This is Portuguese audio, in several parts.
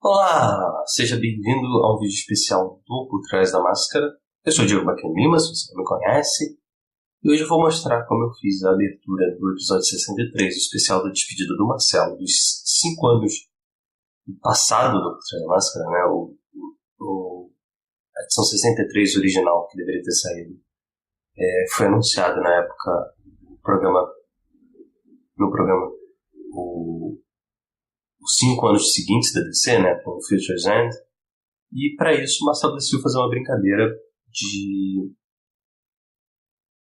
Olá, seja bem-vindo a um vídeo especial do Por Trás da Máscara. Eu sou o Diego Baquem Lima, se você não me conhece, e hoje eu vou mostrar como eu fiz a abertura do episódio 63, o especial da despedida do Marcelo, dos 5 anos passado do Por Trás da Máscara, né? A edição 63 original, que deveria ter saído, foi anunciado na época no programa os 5 anos seguintes da DC, né, com o Future's End, e para isso o Marcelo decidiu fazer uma brincadeira de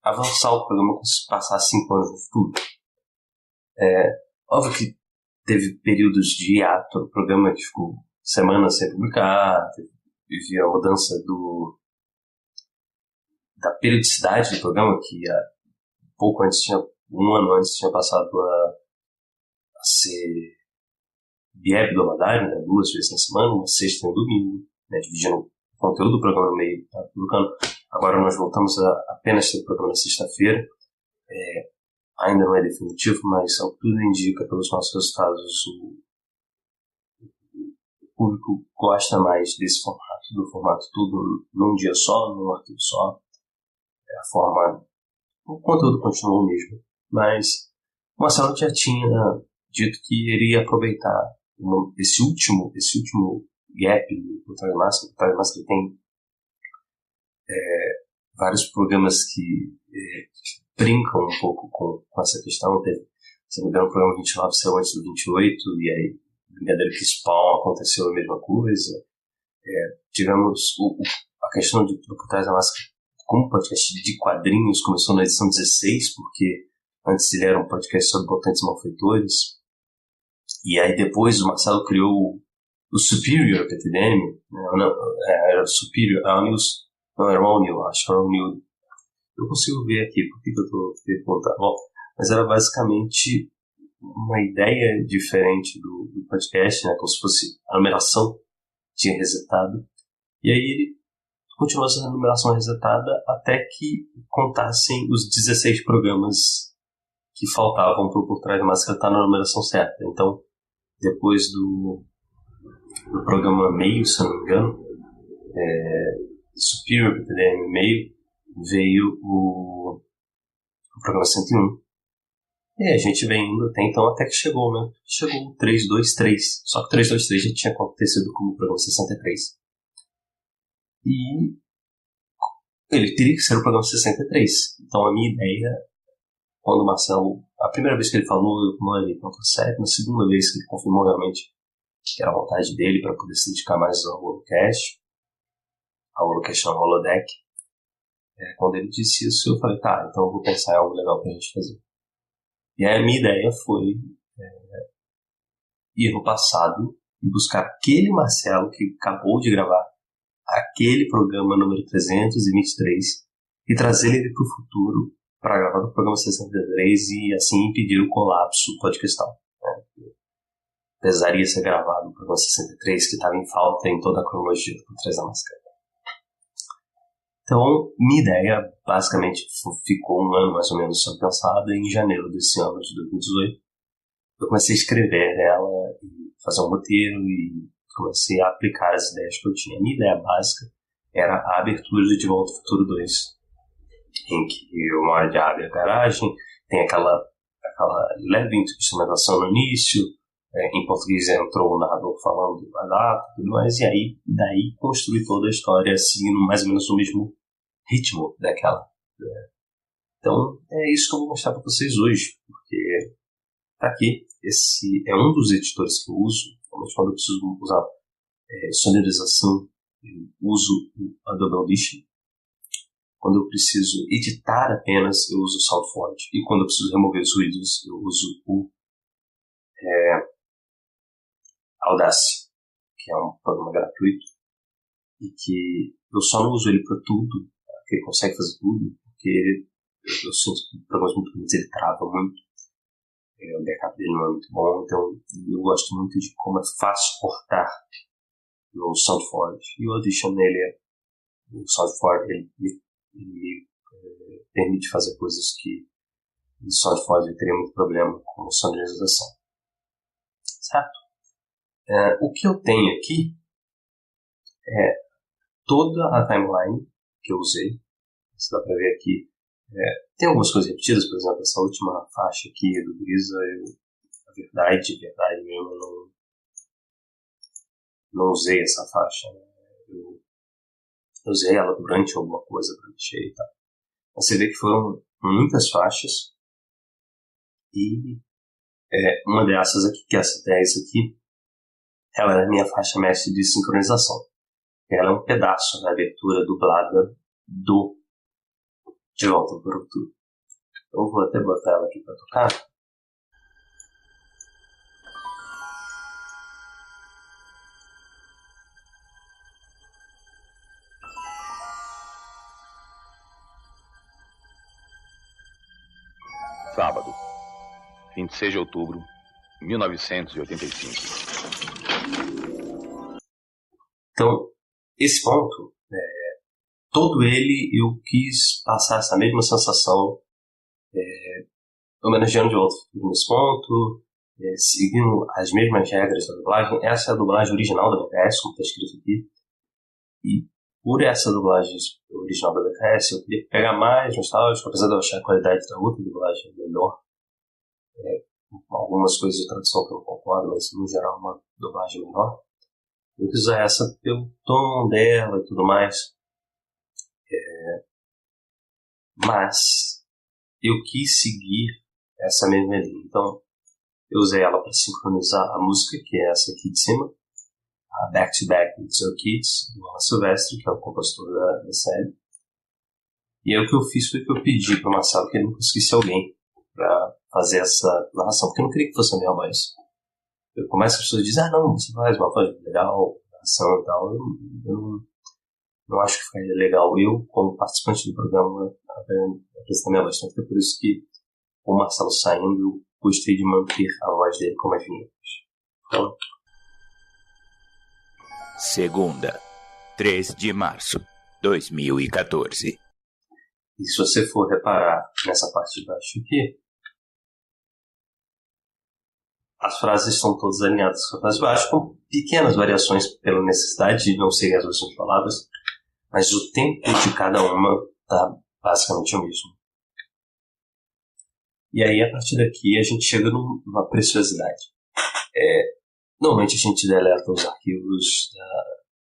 avançar o programa como se passasse 5 anos no futuro. Óbvio que teve períodos de hiato no programa que ficou semanas sem publicar, teve a mudança da periodicidade do programa, que um ano antes tinha passado a ser biebdomadário, né, 2 vezes na semana, uma sexta e um domingo, né, dividindo o conteúdo do programa no meio, tá publicando. Agora nós voltamos a apenas ter o programa na sexta-feira. Ainda não é definitivo, mas ao que tudo indica pelos nossos resultados, o público gosta mais desse formato, do formato tudo num dia só, num arquivo só. O conteúdo continua o mesmo, mas o Marcelo já tinha dito que iria aproveitar esse último gap do Trás da Máscara. O Trás da Máscara tem vários programas que brincam um pouco com essa questão. Se não me engano, o programa 29 saiu antes do 28, e aí, brincadeira que Spawn aconteceu a mesma coisa. Tivemos a questão do Por Trás da Máscara como podcast de quadrinhos, começou na edição 16, porque antes ele era um podcast sobre botantes malfeitores. E aí depois o Marcelo criou o Superior PTDM, era o Superior, não era o All New, acho que era o New. Eu consigo ver aqui, por que eu estou perguntando? Bom, mas era basicamente uma ideia diferente do podcast, né, como se fosse a numeração tinha resetado. E aí ele continuou essa numeração resetada até que contassem os 16 programas que faltavam para o Por Trás da Máscara estar na numeração certa. Então, depois do programa meio, se não me engano, Superior PTDM meio, veio o programa 101. E a gente vem indo até então, até que chegou, né? Chegou o 323. Só que o 323 já tinha acontecido como o programa 63. E ele teria que ser o programa 63. Então a minha ideia, quando o Marcelo, a primeira vez que ele falou, eu não levei tanto a sério. Na segunda vez que ele confirmou realmente que era a vontade dele para poder se dedicar mais ao Holocast não, ao Holodeck. Quando ele disse isso, eu falei, tá, então eu vou pensar em algo legal pra gente fazer. E aí a minha ideia foi ir no passado e buscar aquele Marcelo que acabou de gravar aquele programa número 323 e trazer ele para o futuro para gravar o programa 63 e assim impedir o colapso podcastal. Precisaria ser gravado o programa 63, que estava em falta em toda a cronologia do Por Trás da Máscara. Então, minha ideia basicamente ficou um ano mais ou menos só pensada. Em janeiro desse ano de 2018 eu comecei a escrever ela e fazer um roteiro e comecei a aplicar as ideias que eu tinha. A minha ideia básica era a abertura de Volta ao Futuro 2, em que o Marge abre a garagem, tem aquela leve instrumentalização no início, em português entrou o narrador falando a data e tudo mais, e aí daí construir toda a história seguindo mais ou menos o mesmo ritmo daquela. Então é isso que eu vou mostrar para vocês hoje, porque tá aqui, esse é um dos editores que eu uso. Normalmente quando eu preciso usar sonorização, eu uso o Adobe Audition. Quando eu preciso editar apenas, eu uso o SoundForge. E quando eu preciso remover os ruídos, eu uso o Audacity, que é um programa gratuito e que eu só não uso ele para tudo, porque ele consegue fazer tudo, porque eu sinto que programas muito grandes ele trava muito, o backup dele não é muito bom, então eu gosto muito de como é fácil cortar no SoundForge. E o Audition o SoundForge ele me permite fazer coisas que no SoundForge eu teria muito problema com sonorização, certo? O que eu tenho aqui é toda a timeline que eu usei. Você dá pra ver aqui. Tem algumas coisas repetidas, por exemplo, essa última faixa aqui do Brisa, a verdade mesmo, eu não usei essa faixa. Né? Eu usei ela durante alguma coisa para mexer e tal. Você vê que foram muitas faixas e uma dessas aqui, que é essa 10 aqui, ela é a minha faixa mestre de sincronização. Ela é um pedaço da abertura dublada do De Volta para o Futuro. Então eu vou até botar ela aqui para tocar. Sábado, 26 de outubro, 1985. Então, esse ponto, todo ele eu quis passar essa mesma sensação, homenageando De Volta ao Futuro nesse ponto, seguindo as mesmas regras da dublagem. Essa é a dublagem original da BKS, como está escrito aqui. E por essa dublagem original da BKS, eu queria pegar mais nostálgico, apesar de eu achar a qualidade da outra dublagem melhor. Algumas coisas de tradução que eu não concordo, mas no geral uma dublagem melhor. Eu quis usar essa pelo tom dela e tudo mais. Mas eu quis seguir essa mesma linha. Então, eu usei ela para sincronizar a música, que é essa aqui de cima, a Back to Back It's Your Kids, do Alan Silvestre, que é o compositor da série. E aí o que eu fiz foi que eu pedi para o Marcelo que ele não conseguisse alguém para fazer essa narração, porque eu não queria que fosse a minha voz. Eu começo as pessoas dizem, não, você faz uma voz legal, narração e tal. Eu não acho que ficaria legal eu, como participante do programa, apresentar minha voz. Então, é por isso que, com o Marcelo saindo, eu gostei de manter a voz dele como as vinhetas. Então, segunda, 3 de março, 2014. E se você for reparar nessa parte de baixo aqui, as frases estão todas alinhadas com a frase de baixo, com pequenas variações pela necessidade de não serem as mesmas palavras, mas o tempo de cada uma está basicamente o mesmo. E aí, a partir daqui, a gente chega numa preciosidade. Normalmente a gente deleta os arquivos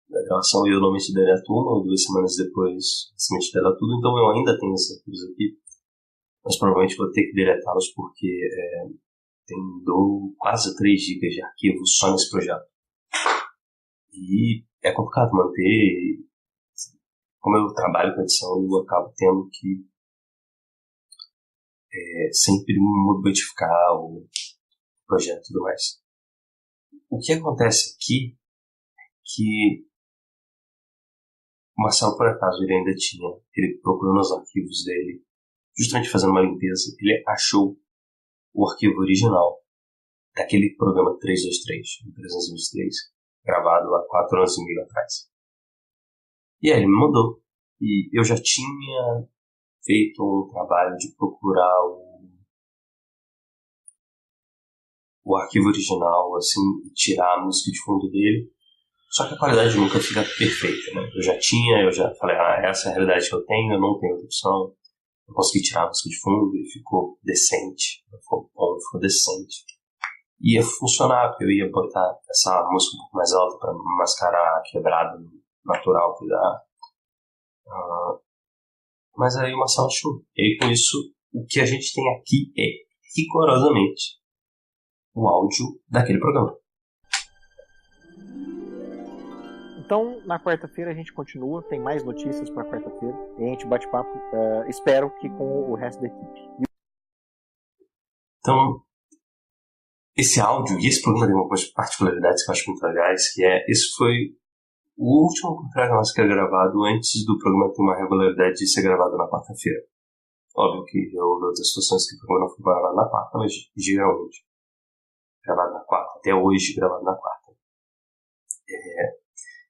da gravação e eu normalmente deleto 1 ou 2 semanas depois, simplesmente deleto tudo, então eu ainda tenho esses arquivos aqui, mas provavelmente vou ter que deletá-los porque tem quase 3 GB de arquivo só nesse projeto. E é complicado manter, como eu trabalho com edição, eu acabo tendo que sempre modificar o projeto e tudo mais. O que acontece aqui é que o Marcelo, por acaso, ele procurou nos arquivos dele, justamente fazendo uma limpeza, ele achou o arquivo original daquele programa 323, gravado há 4 anos e meio atrás. E aí ele me mandou. E eu já tinha feito um trabalho de procurar o arquivo original, assim, e tirar a música de fundo dele. Só que a qualidade nunca fica perfeita, né? Eu já falei, essa é a realidade que eu tenho, eu não tenho outra opção. Eu consegui tirar a música de fundo e ficou decente. Ficou bom, ficou decente. Ia funcionar, porque eu ia botar essa música um pouco mais alta para mascarar a quebrada natural que dá. Mas aí o Marcelo achou. E aí, com isso, o que a gente tem aqui é rigorosamente o áudio daquele programa. Então, na quarta-feira a gente continua, tem mais notícias para quarta-feira, e a gente bate papo, espero que com o resto da equipe. Então, esse áudio e esse programa tem algumas particularidades que eu acho muito legais, que esse foi o último programa nosso que é gravado antes do programa ter uma regularidade de ser gravado na quarta-feira. Óbvio que houve outras situações que o programa não foi gravado na quarta, mas geralmente gravado na quarta, até hoje gravado na quarta.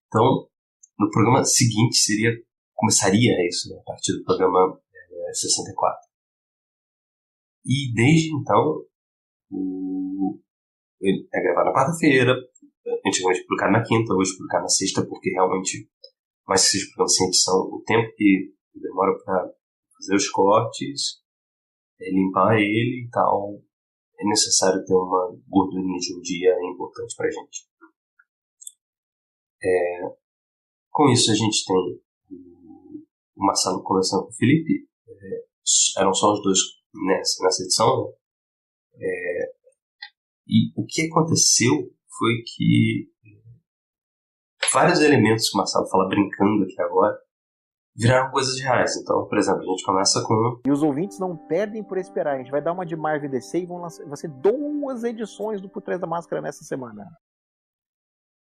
Então, no programa seguinte começaria isso, né, a partir do programa 64. E desde então, ele é gravado na quarta-feira, antigamente publicado na quinta, hoje publicado na sexta, porque realmente, mais que seja programa sem edição, o tempo que demora para fazer os cortes, limpar ele e tal, é necessário ter uma gordurinha de um dia importante pra gente. Com isso a gente tem o Marcelo conversando com o Felipe, eram só os dois nessa edição, né? E o que aconteceu foi que vários elementos que o Marcelo fala brincando aqui agora viraram coisas reais. Então, por exemplo, a gente começa com... E os ouvintes não perdem por esperar. A gente vai dar uma de Marvel e DC e vai ser 2 edições do Por Trás da Máscara nessa semana.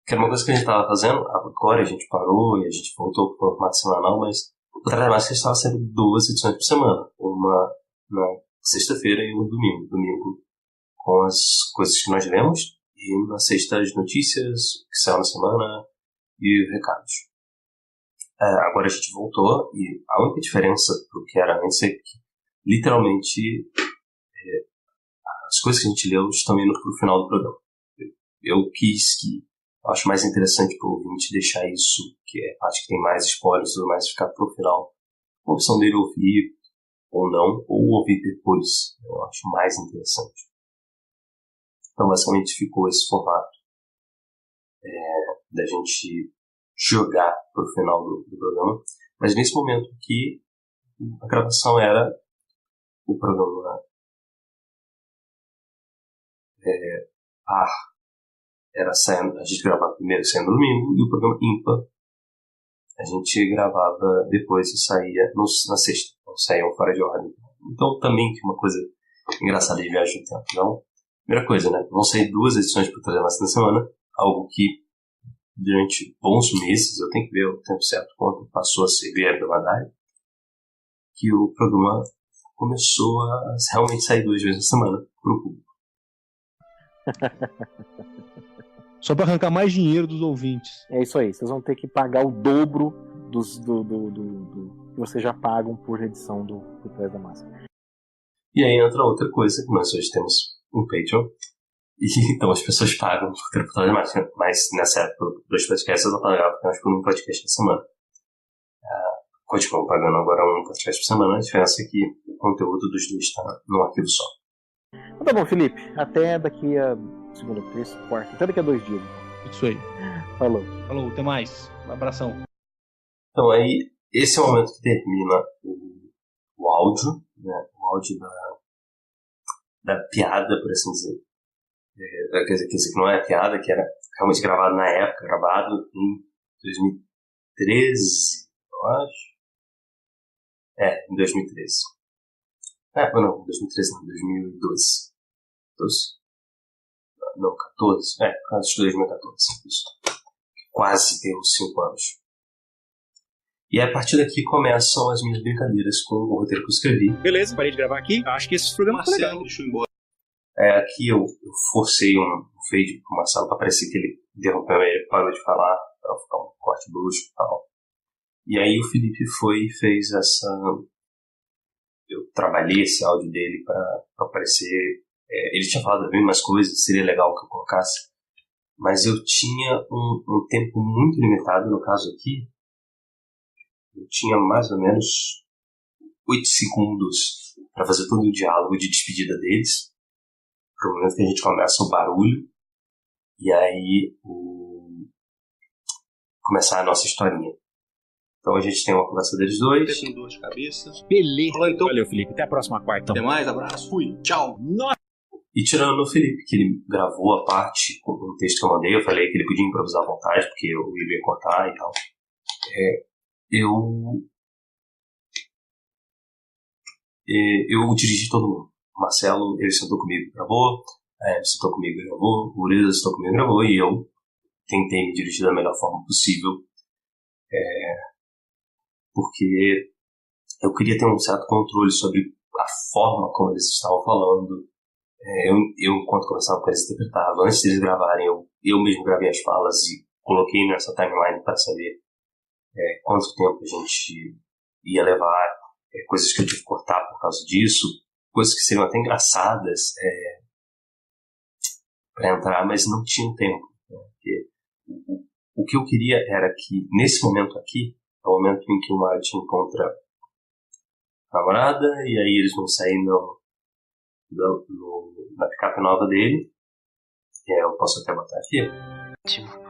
Que era uma coisa que a gente estava fazendo, agora a gente parou e a gente voltou para o formato semanal, mas o Por Trás da Máscara estava sendo 2 edições por semana. Uma na sexta-feira e uma no domingo. Domingo com as coisas que nós lemos e na sexta as notícias que saíram na semana e recados. Agora a gente voltou e a única diferença do que era antes é que literalmente as coisas que a gente leu estão indo para o final do programa. Eu quis que eu acho mais interessante para o ouvinte deixar isso, que é a parte que tem mais spoilers e tudo mais, ficar para o final. A opção dele ouvir ou não, ou ouvir depois. Eu acho mais interessante. Então basicamente ficou esse formato da gente jogar pro final do programa, mas nesse momento aqui a gravação era o programa par era saindo, a gente gravava primeiro saindo no domingo, e o programa ímpar a gente gravava depois e saía na sexta, então saíam fora de ordem. Então também que uma coisa engraçada de viagem no tempo. Então, primeira coisa, né, vão sair 2 edições por trás na semana, algo que durante bons meses, eu tenho que ver o tempo certo quando passou a ser Vier da Madalha, que o programa começou a realmente sair 2 vezes na semana para o público. Só para arrancar mais dinheiro dos ouvintes. É isso aí, vocês vão ter que pagar o dobro do que vocês já pagam por edição do Por Trás da Máscara. E aí entra outra coisa, que nós hoje temos um Patreon, e então as pessoas pagam por ter Por Trás da Máscara, mas nessa época, 2 podcasts eu pagava apenas por um podcast por semana. Continuam pagando agora um podcast por semana, a diferença é que o conteúdo dos dois está num arquivo só. Então, tá bom, Felipe, até daqui a segunda, terça, quarta, até daqui a 2 dias. Isso aí. Falou, até mais. Um abração. Então aí, esse é o momento que termina o áudio, né? O áudio da piada, por assim dizer. Quer dizer, que não é piada, que era realmente gravado na época, gravado em 2013, eu acho. Em 2013. Não, 2013 não, 2012. 12? Não, 14. Acho que 2014. Isso. Quase deu 5 anos. E a partir daqui começam as minhas brincadeiras com o roteiro que eu escrevi. Beleza, parei de gravar aqui. Acho que esse programa foi legal. Deixa eu ir embora. Aqui eu forcei um fade pro Marcelo para parecer que ele interrompeu, ele parou de falar, para ficar um corte brusco e tal. E aí o Felipe foi e fez essa... Eu trabalhei esse áudio dele para aparecer... ele tinha falado bem mais coisas, seria legal que eu colocasse. Mas eu tinha um tempo muito limitado, no caso aqui. Eu tinha mais ou menos 8 segundos para fazer todo o diálogo de despedida deles. Pro momento que a gente começa o barulho. E aí começar a nossa historinha. Então a gente tem uma conversa deles dois. Com dor de cabeça. Beleza. Falou, então. Valeu, Felipe. Até a próxima quarta. Até mais, abraço. Fui. Tchau. Nossa. E tirando o Felipe, que ele gravou a parte com o texto que eu mandei, eu falei que ele podia improvisar à vontade, porque eu ia cortar e tal. Eu dirigi todo mundo. O Marcelo, ele sentou comigo e gravou. Sentou comigo e gravou. O Uriza sentou comigo e gravou. E eu tentei me dirigir da melhor forma possível. Porque eu queria ter um certo controle sobre a forma como eles estavam falando. Eu enquanto conversava com eles, interpretava. Antes deles gravarem, eu mesmo gravei as falas e coloquei nessa timeline para saber quanto tempo a gente ia levar, coisas que eu tive que cortar por causa disso, coisas que seriam até engraçadas para entrar, mas não tinham tempo. Porque o que eu queria era que, nesse momento aqui, é o momento em que o Martin encontra a namorada, e aí eles vão sair na picape nova dele. Eu posso até botar aqui. Ótimo.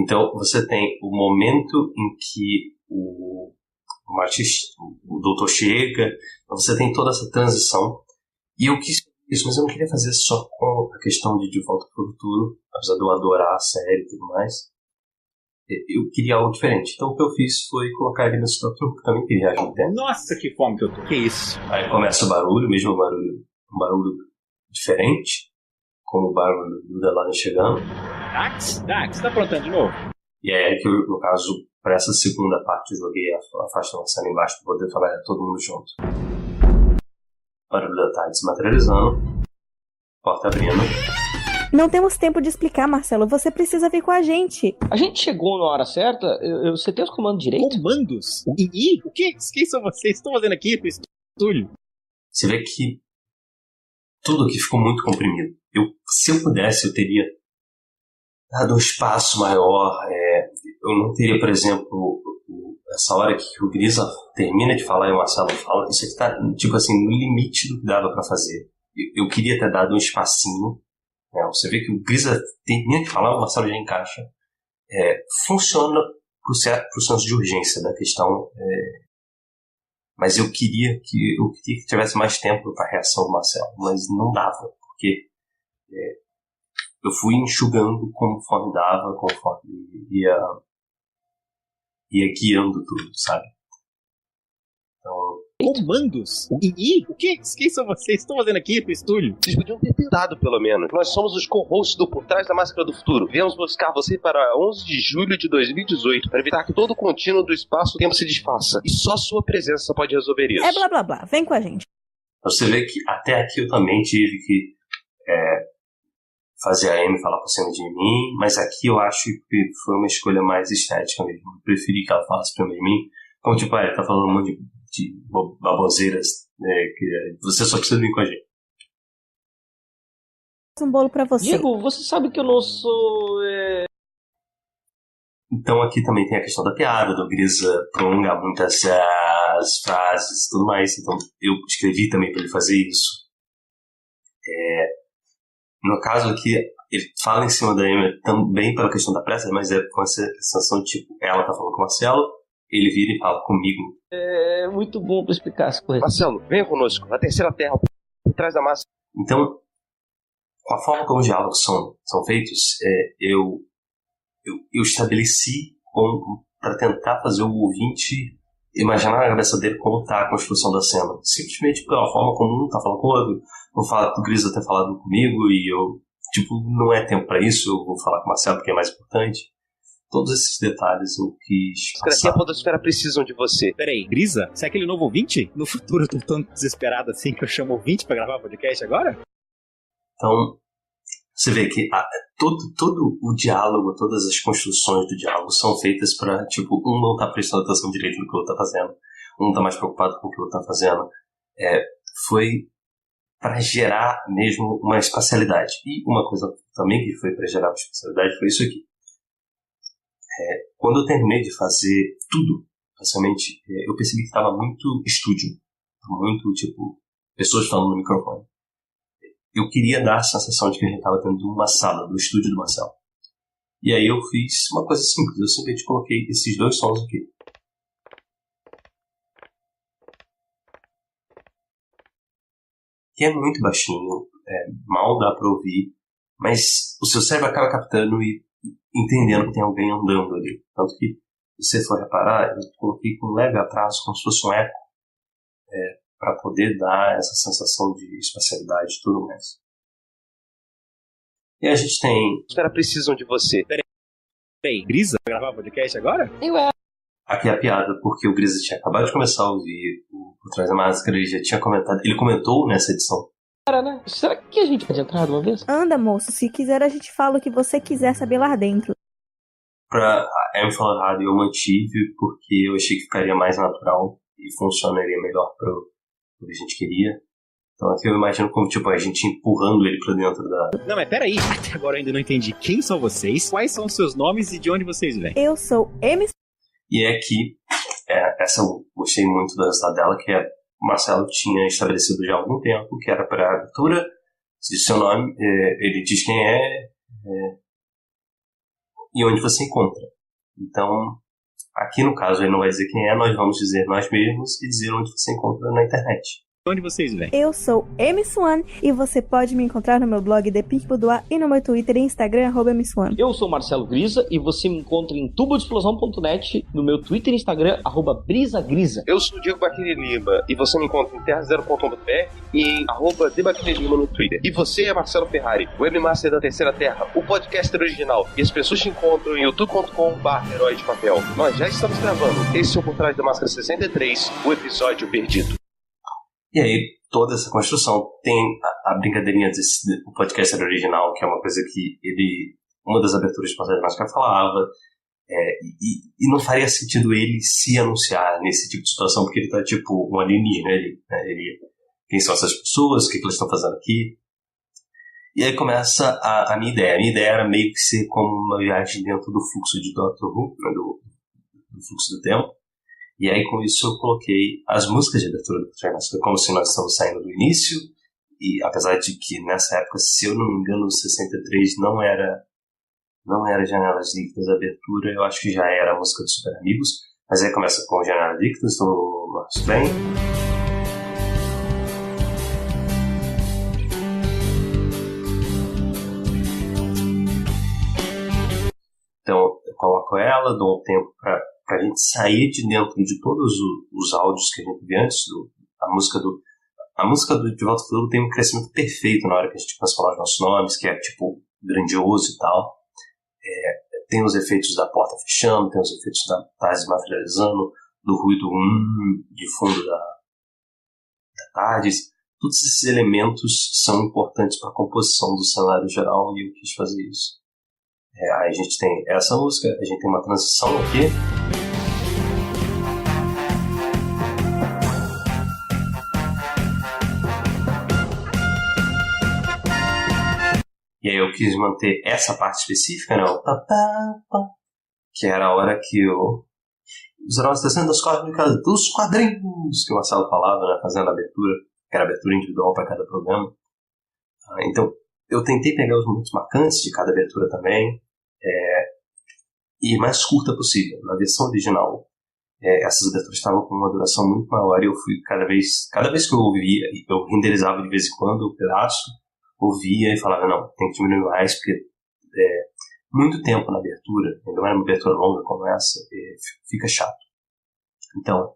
Então, você tem o momento em que o doutor chega, você tem toda essa transição. E eu quis isso, mas eu não queria fazer só com a questão de Volta para o Futuro, apesar de eu adorar a série e tudo mais. Eu queria algo diferente. Então, o que eu fiz foi colocar ele nesse Doctor Who, que também queria viajar no tempo. Nossa, que fome que eu tô. Que isso? Aí começa o barulho, mesmo um barulho diferente, como o barulho do Delaney chegando. Dax, tá aprontando de novo? E é que eu, no caso, para essa segunda parte, eu joguei a faixa lançando embaixo para poder falar todo mundo junto. O barulho da tarde se materializando, porta abrindo. Não temos tempo de explicar, Marcelo. Você precisa vir com a gente. A gente chegou na hora certa? Você tem os comandos direito? Comandos? O quê? Quem são vocês? Estão fazendo aqui pro estúdio? Você vê que tudo aqui ficou muito comprimido. Se eu pudesse, eu teria dado um espaço maior. Eu não teria, por exemplo, essa hora que o Grisa termina de falar e o Marcelo fala. Isso aqui tá, tipo assim, no limite do que dava pra fazer. Eu queria ter dado um espacinho. Você vê que o Grisa termina de falar, o Marcelo já encaixa. Funciona pro senso de urgência da questão. Mas eu queria que tivesse mais tempo para a reação do Marcelo, mas não dava, porque eu fui enxugando conforme dava, conforme ia guiando tudo, sabe? Então... Comandos? O quê? Quem são vocês? Estão fazendo aqui pro estúdio? Vocês podiam ter tentado, pelo menos. Nós somos os co-hosts do Por Trás da Máscara do Futuro. Viemos buscar você para 11 de julho de 2018, para evitar que todo o contínuo do espaço-tempo se desfaça. E só sua presença pode resolver isso. É blá blá blá. Vem com a gente. Você vê que até aqui eu também tive que fazer a Amy falar por cima de mim, mas aqui eu acho que foi uma escolha mais estética mesmo. Eu preferi que ela falasse por cima de mim. Como tipo, ele tá falando um monte de baboseiras, que você só precisa vir com a gente. Um bolo pra você. Diego, você sabe que eu não sou... Então aqui também tem a questão da piada, do Grisa prolongar muitas as frases e tudo mais. Então eu escrevi também para ele fazer isso. No caso aqui, ele fala em cima da Amy também pela questão da pressa, mas com essa sensação de tipo, ela tá falando com o Marcelo, ele vira e fala comigo. É muito bom pra explicar as coisas. Marcelo, venha conosco, na terceira terra, por trás da massa. Então, com a forma como os diálogos são feitos, eu estabeleci para tentar fazer o ouvinte imaginar na cabeça dele como está a construção da cena. Simplesmente pela forma como um está falando com o outro. Vou falar com o Grisa ter falado comigo e eu, não é tempo para isso, eu vou falar com o Marcelo porque é mais importante. Todos esses detalhes eu quis passar. A podosfera precisam de você. Peraí, Grisa, você é aquele novo ouvinte? No futuro eu tô tão desesperado assim que eu chamo ouvinte pra gravar podcast agora? Então, você vê que todo o diálogo, todas as construções do diálogo são feitas para, um não tá prestando atenção direito no que o outro tá fazendo, um tá mais preocupado com o que o outro tá fazendo. Foi para gerar mesmo uma espacialidade. E uma coisa também que foi para gerar uma espacialidade foi isso aqui. Quando eu terminei de fazer tudo, basicamente, eu percebi que estava muito estúdio, muito, pessoas falando no microfone. Eu queria dar a sensação de que a gente estava dentro de uma sala do estúdio do Marcelo. E aí eu fiz uma coisa simples, eu simplesmente coloquei esses dois sons aqui. Que é muito baixinho, mal dá para ouvir, mas o seu cérebro acaba captando e entendendo que tem alguém andando ali. Tanto que, se você for reparar, eu coloquei com um leve atraso, como se fosse um eco, para poder dar essa sensação de espacialidade e tudo mais. E a gente tem... Os caras precisam de você. Peraí, Grisa, vai gravar podcast agora? Aqui é a piada, porque o Grisa tinha acabado de começar a ouvir o Por Trás da Máscara, ele já tinha comentado, ele comentou nessa edição. Né? Será que a gente pode entrar de uma vez? Anda, moço, se quiser a gente fala o que você quiser saber lá dentro. Pra Amy falou errado e eu mantive porque eu achei que ficaria mais natural e funcionaria melhor pro que a gente queria. Então aqui eu imagino como, tipo, a gente empurrando ele pra dentro da... Não, mas peraí, até agora eu ainda não entendi. Quem são vocês? Quais são os seus nomes e de onde vocês vêm? Eu sou Amy. E é aqui, essa eu gostei muito do resultado dela, que o Marcelo tinha estabelecido já há algum tempo, que era para a abertura, diz seu nome, ele diz quem é e onde você encontra. Então, aqui no caso ele não vai dizer quem é, nós vamos dizer nós mesmos e dizer onde você encontra na internet. Onde vocês vêm? Eu sou Amy Swan e você pode me encontrar no meu blog The Pink Boudoir e no meu Twitter e Instagram @AmySwan. Eu sou Marcelo Grisa e você me encontra em tubodeexplosão.net, no meu Twitter e Instagram @brisagrisa. Eu sou o Diego Baquini Lima e você me encontra em terrazero.com.br e em @debaquinilima no Twitter. E você é Marcelo Ferrari, Webmaster da Terceira Terra, o podcaster original. E as pessoas te encontram em youtube.com/herói de papel. Nós já estamos gravando. Esse é o Por Trás da Máscara 63, o episódio perdido. E aí, toda essa construção tem a brincadeirinha do podcaster original, que é uma coisa que uma das aberturas de Por Trás da Máscara falava, e não faria sentido ele se anunciar nesse tipo de situação, porque ele tá tipo um alienígena, quem são essas pessoas, o que elas estão fazendo aqui? E aí começa a minha ideia. A minha ideia era meio que ser como uma viagem dentro do fluxo de Doctor Who, né, do fluxo do tempo. E aí, com isso, eu coloquei as músicas de abertura do Por Trás da Máscara, como se nós estamos saindo do início. E apesar de que, nessa época, se eu não me engano, o 63 não era Janelas Líquidas da abertura, eu acho que já era a música dos Super Amigos. Mas aí começa com Janelas Líquidas, do Marcos Twain. Então, eu coloco ela, dou um tempo pra a gente sair de dentro de todos os áudios que a gente vê antes. A música do De Volta ao Futuro tem um crescimento perfeito na hora que a gente começa a falar os nossos nomes, que é tipo grandioso e tal. Tem os efeitos da porta fechando, tem os efeitos da tarde materializando, do ruído de fundo da tarde. Todos esses elementos são importantes para a composição do cenário geral e eu quis fazer isso. Aí a gente tem essa música, a gente tem uma transição aqui. E aí eu quis manter essa parte específica, né? O que era a hora que os heróis descendo das cósmicas dos quadrinhos, que o Marcelo falava, né? Fazendo a abertura, que era a abertura individual para cada programa. Então, eu tentei pegar os momentos marcantes de cada abertura também, e mais curta possível. Na versão original, essas aberturas estavam com uma duração muito maior e eu fui cada vez que eu ouvia, eu renderizava de vez em quando o pedaço, ouvia e falava, não, tem que diminuir mais, porque muito tempo na abertura, ainda mais uma abertura longa como essa, fica chato. Então,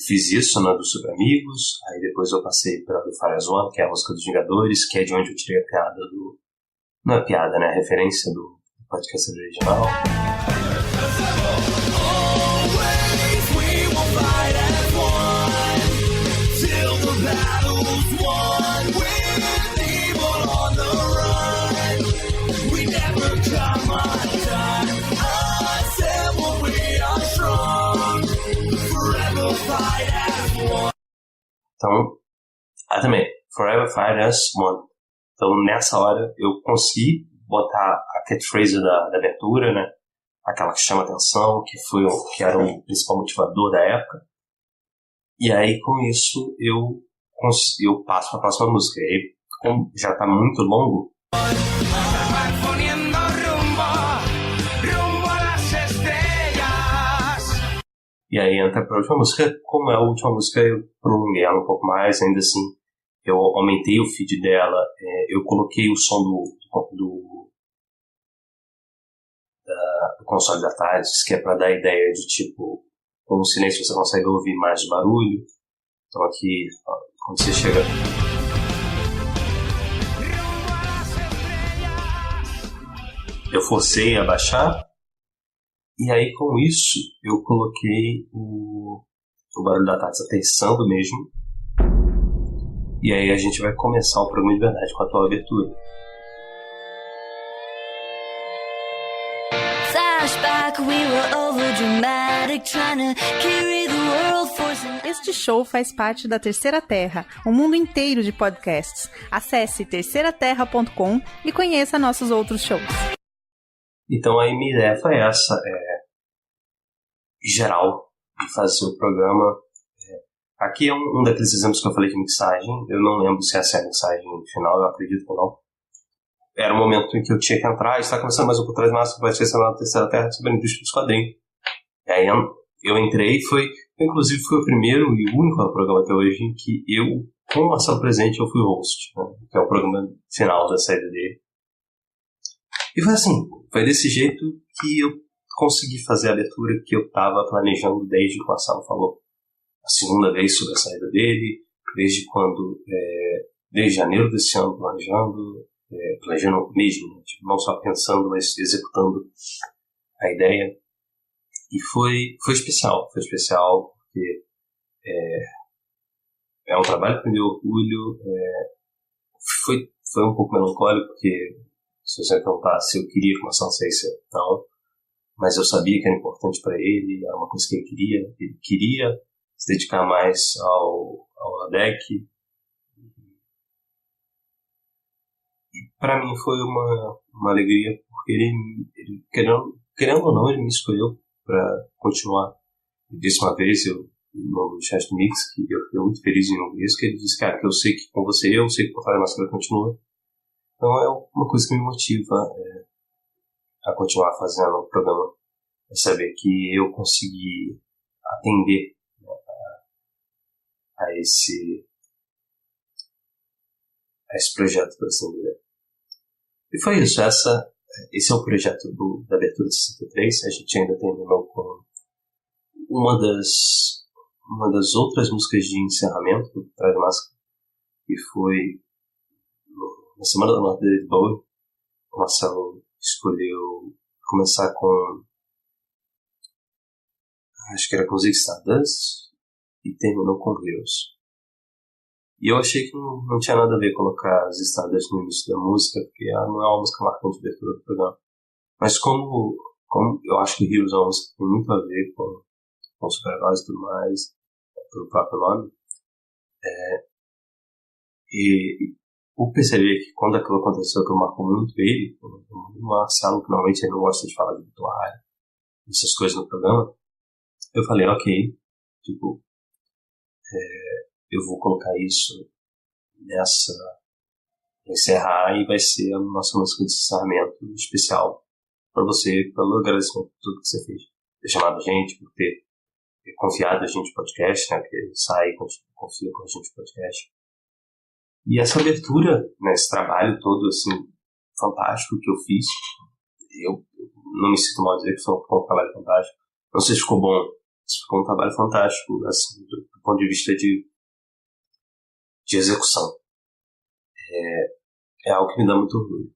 fiz isso na dos Super Amigos, aí depois eu passei para do Fire Zone, que é a música dos Vingadores, que é de onde eu tirei a piada do... Não é piada, né? A referência do podcast original. Então, também, Forever Fight as One. Então, nessa hora, eu consegui botar a catchphrase da abertura, né? Aquela que chama atenção, que era o principal motivador da época. E aí, com isso, eu passo para a próxima música. E aí, como já está muito longo, e aí entra para a última música. Como é a última música, eu prolonguei ela um pouco mais, ainda assim, eu aumentei o feed dela, eu coloquei o som do console da tarde, que é para dar a ideia de tipo, com o silêncio você consegue ouvir mais barulho. Então aqui, ó, quando você chega... Eu forcei a baixar, e aí com isso eu coloquei o barulho da tarde aterrissando mesmo. E aí a gente vai começar o programa de verdade com a atual abertura. Este show faz parte da Terceira Terra, um mundo inteiro de podcasts. Acesse terceiraterra.com e conheça nossos outros shows. Então aí minha ideia foi essa, geral, de fazer o programa. Aqui é um daqueles exemplos que eu falei de mixagem. Eu não lembro se essa é a mixagem final, eu acredito que não. Era o momento em que eu tinha que entrar, está começando mais um Por Trás da Máscara, vai ser na Terceira Terra sobre a indústria dos quadrinhos. E aí eu entrei, inclusive foi o primeiro e o único programa até hoje em que eu, com o Marcelo presente, eu fui host, né, que é o programa final da série dele. E foi assim, foi desse jeito que eu consegui fazer a leitura que eu estava planejando desde que o Marcelo falou. A segunda vez sobre a saída dele, desde janeiro desse ano planejando mesmo, né? Tipo, não só pensando, mas executando a ideia. E foi especial porque é um trabalho que me deu orgulho, foi um pouco melancólico, porque se você perguntar se eu queria que o Marcelo saísse, não, mas eu sabia que era importante para ele, era uma coisa que ele queria se dedicar mais ao LADEC. E para mim foi uma alegria, porque ele querendo ou não, ele me escolheu para continuar. Eu disse uma vez, no chat do Mix, que eu fiquei muito feliz em ouvir isso, que ele disse, cara, que eu sei que com você, eu sei que o Por Trás da Máscara continua. Então é uma coisa que me motiva a continuar fazendo o programa. É saber que eu consegui atender, né, a esse projeto, por assim dizer. E foi isso, esse é o projeto da abertura de 63. A gente ainda terminou com uma das outras músicas de encerramento do Por Trás da Máscara, que foi na semana da morte de David Bowie. O Marcelo escolheu começar com, acho que era com Zig Stardust, e terminou com Heroes. E eu achei que não tinha nada a ver colocar as Stardust no início da música, porque não é uma música marcante de abertura do programa. Mas como eu acho que Heroes é uma música que tem muito a ver com super-heróis e tudo mais, pelo próprio nome, e por perceber que quando aquilo aconteceu, que eu marcou muito ele, o Marcelo, que normalmente ele não gosta de falar de ritual, essas coisas no programa, eu falei, ok, tipo, eu vou colocar isso nessa, encerrar, e vai ser a nossa música de encerramento especial para você, pelo agradecimento por tudo que você fez, ter chamado a gente, por ter confiado a gente no podcast, né, que sai e confia com a gente no podcast. E essa abertura, né, esse trabalho todo, assim, fantástico que eu fiz, eu não me sinto mal dizer que foi um trabalho fantástico. Não sei se ficou bom, se ficou um trabalho fantástico, assim, do ponto de vista de execução. É algo que me dá muito orgulho.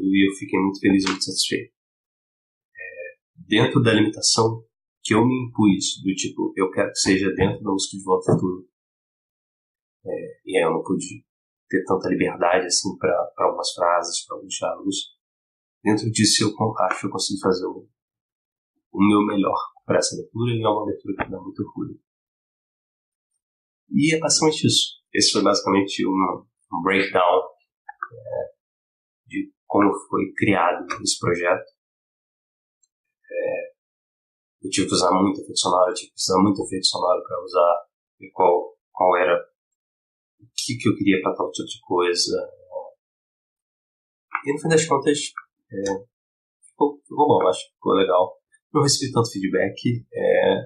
E eu fiquei muito feliz e muito satisfeito. Dentro da limitação que eu me impus, do tipo, eu quero que seja dentro da música de Volta ao Futuro. E aí eu não pude ter tanta liberdade assim para algumas frases, para alguns diálogos. Dentro disso eu acho que eu consegui fazer o meu melhor para essa leitura, e é uma leitura que me dá muito orgulho. E é basicamente isso. Esse foi basicamente um breakdown de como foi criado esse projeto. Eu tive que usar muito efeito sonoro, para usar qual era o que eu queria para tal tipo de coisa. E no fim das contas, ficou bom, acho que ficou legal. Não recebi tanto feedback,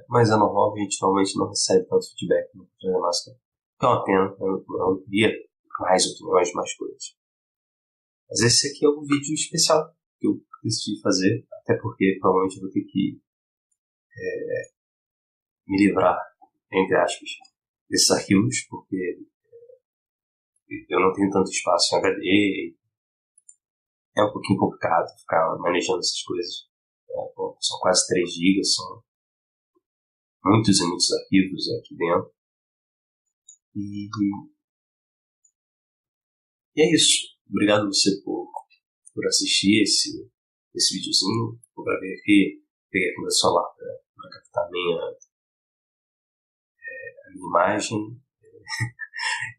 mas é normal, a gente normalmente não recebe tanto feedback no Por Trás da Máscara. É uma pena, eu queria mais opiniões, mais coisas. Mas esse aqui é um vídeo especial que eu decidi fazer, até porque provavelmente eu vou ter que me livrar, entre aspas, desses arquivos, porque eu não tenho tanto espaço em HD. É um pouquinho complicado ficar manejando essas coisas. São quase 3 GB, são muitos e muitos arquivos aqui dentro. E é isso. Obrigado a você por assistir esse videozinho. Eu gravei aqui peguei aqui meu celular para captar a minha imagem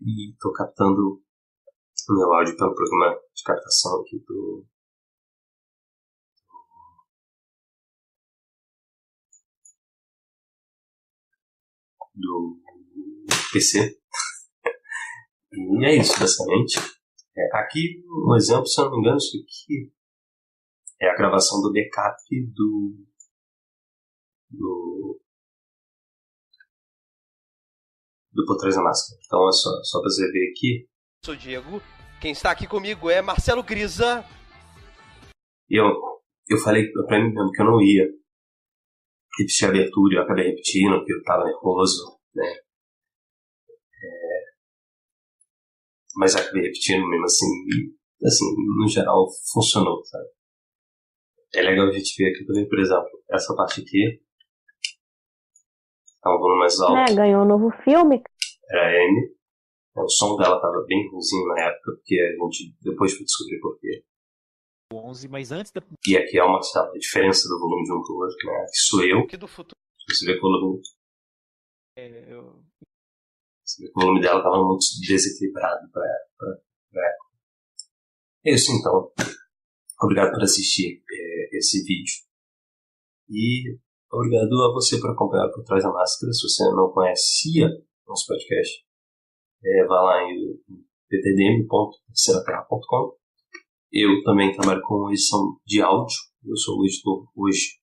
e estou captando o meu áudio pelo programa de captação aqui do PC. E é isso, basicamente. Aqui, um exemplo, se eu não me engano, isso aqui é a gravação do backup do Por Trás da Máscara. Então é só pra você ver aqui. Eu sou o Diego. Quem está aqui comigo é Marcelo Grisa. Eu falei pra mim mesmo que eu não ia repetir a abertura, eu acabei repetindo, porque eu tava nervoso, né? Mas acabei repetindo mesmo assim, e, assim, no geral funcionou, sabe? É legal a gente ver aqui também, por exemplo, essa parte aqui tá um volume mais alto. Ganhou um novo filme. Era a Amy. O som dela tava bem ruimzinho na época, porque a gente depois foi descobrir por quê. 11, mas antes da... E aqui é uma diferença do volume de um pro outro, né? Aqui sou eu. Que do futuro. Você vê que o volume... Você vê que o volume dela tava muito desequilibrado pra época. É isso então. Obrigado por assistir esse vídeo. E obrigado a você por acompanhar Por Trás da Máscara. Se você não conhecia nosso podcast, vá lá em ptdm.terceiraterra.com. Eu também trabalho com edição de áudio. Eu sou o editor hoje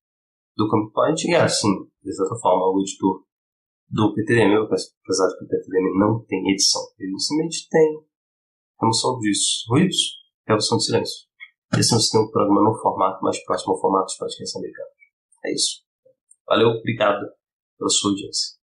do Comic Point. E assim, de certa forma, o editor do PTDM, apesar de que o PTDM não tem edição. Ele simplesmente tem remoção dos ruídos e remoção de silêncio. E assim você tem um programa no formato mais próximo ao formato dos podcasts americanos. É isso. Valeu, obrigado pela sua audiência.